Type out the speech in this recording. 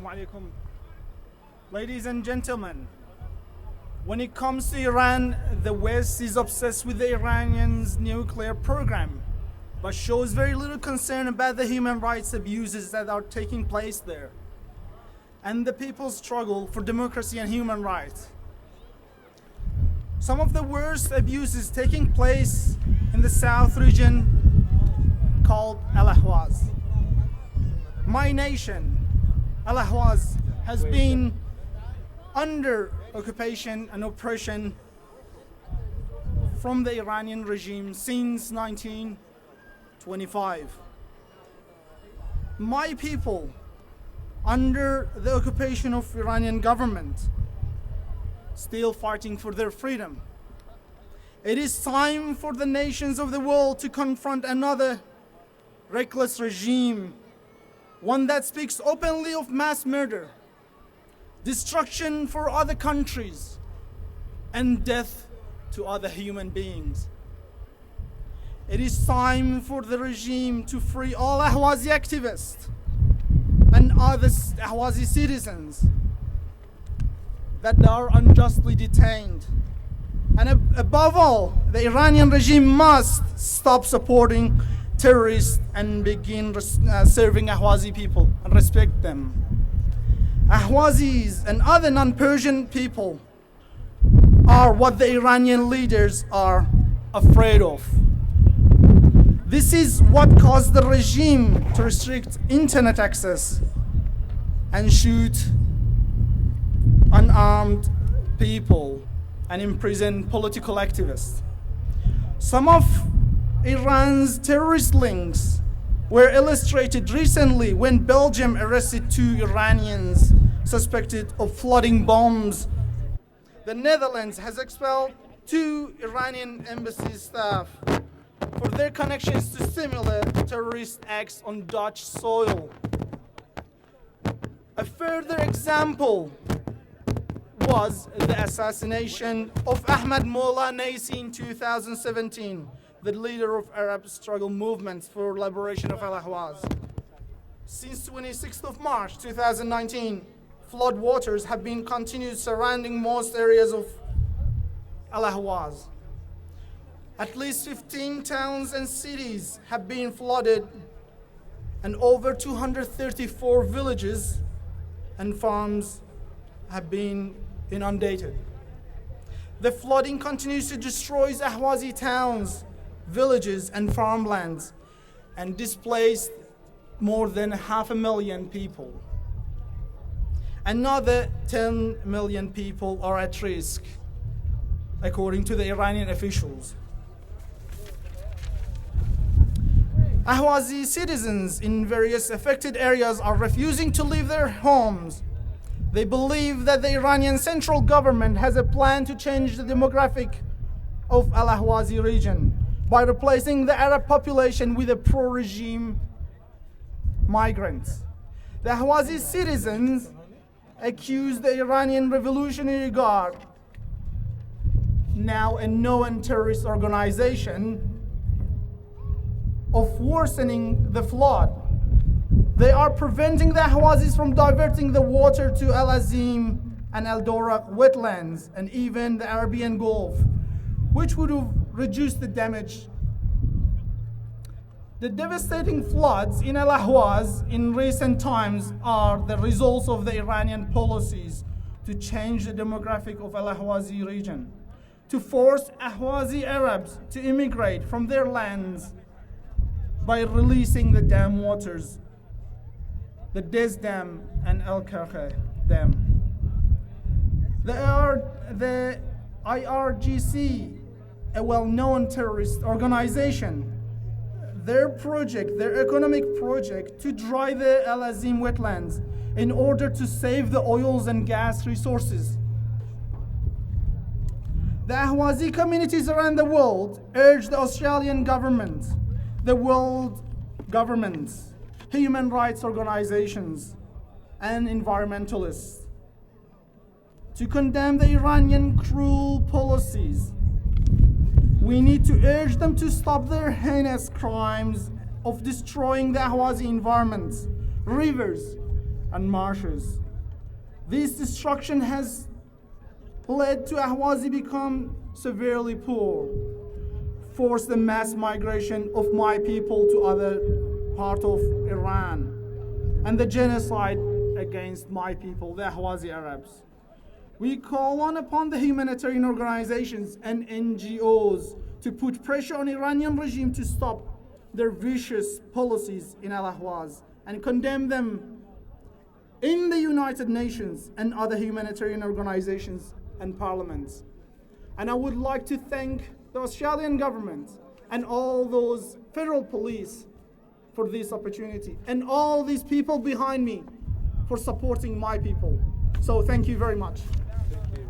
Assalamu alaikum. Ladies and gentlemen, when it comes to Iran, the West is obsessed with the Iranians' nuclear program, but shows very little concern about the human rights abuses that are taking place there, and the people's struggle for democracy and human rights. Some of the worst abuses taking place in the south region called Al-Ahwaz. My nation, Al-Ahwaz, has been under occupation and oppression from the Iranian regime since 1925. My people, under the occupation of Iranian government, still fighting for their freedom. It is time for the nations of the world to confront another reckless regime, one that speaks openly of mass murder, destruction for other countries, and death to other human beings. It is time for the regime to free all Ahwazi activists and other Ahwazi citizens that are unjustly detained. And above all, the Iranian regime must stop supporting terrorists and begin serving Ahwazi people and respect them. Ahwazis and other non-Persian people are what the Iranian leaders are afraid of. This is what caused the regime to restrict internet access and shoot unarmed people and imprison political activists. Some of Iran's terrorist links were illustrated recently when Belgium arrested 2 Iranians suspected of flooding bombs. The Netherlands has expelled 2 Iranian embassy staff for their connections to similar terrorist acts on Dutch soil. A further example was the assassination of Ahmad Mullah Naisi in 2017, the leader of Arab struggle movements for liberation of Al-Ahwaz. Since 26th of March 2019, flood waters have been continued surrounding most areas of Al-Ahwaz. At least 15 towns and cities have been flooded, and over 234 villages and farms have been inundated. The flooding continues to destroy Ahwazi towns, villages, and farmlands, and displaced more than 500,000 people. Another 10 million people are at risk, according to the Iranian officials. Ahwazi citizens in various affected areas are refusing to leave their homes. They believe that the Iranian central government has a plan to change the demographic of Al-Ahwazi region by replacing the Arab population with a pro-regime migrants. The Ahwazi citizens accuse the Iranian Revolutionary Guard, now a known terrorist organization, of worsening the flood. They are preventing the Ahwazis from diverting the water to Al-Azim and Al-Doraq wetlands and even the Arabian Gulf, which would have reduced the damage. The devastating floods in Al-Ahwaz in recent times are the results of the Iranian policies to change the demographic of Al-Ahwazi region, to force Ahwazi Arabs to immigrate from their lands by releasing the dam waters, the Dez Dam and Al-Karkh Dam. The IRGC, a well-known terrorist organization, their economic project to dry the Al-Azim wetlands in order to save the oils and gas resources. The Ahwazi communities around the world urge the Australian government, the world governments, human rights organizations, and environmentalists to condemn the Iranian cruel policies. We need to urge them to stop their heinous crimes of destroying the Ahwazi environments, rivers, and marshes. This destruction has led to Ahwazi become severely poor, forced the mass migration of my people to other part of Iran, and the genocide against my people, the Ahwazi Arabs. We call upon the humanitarian organizations and NGOs to put pressure on Iranian regime to stop their vicious policies in Al-Ahwaz and condemn them in the United Nations and other humanitarian organizations and parliaments. And I would like to thank the Australian government and all those federal police for this opportunity, and all these people behind me for supporting my people. So thank you very much. Thank you.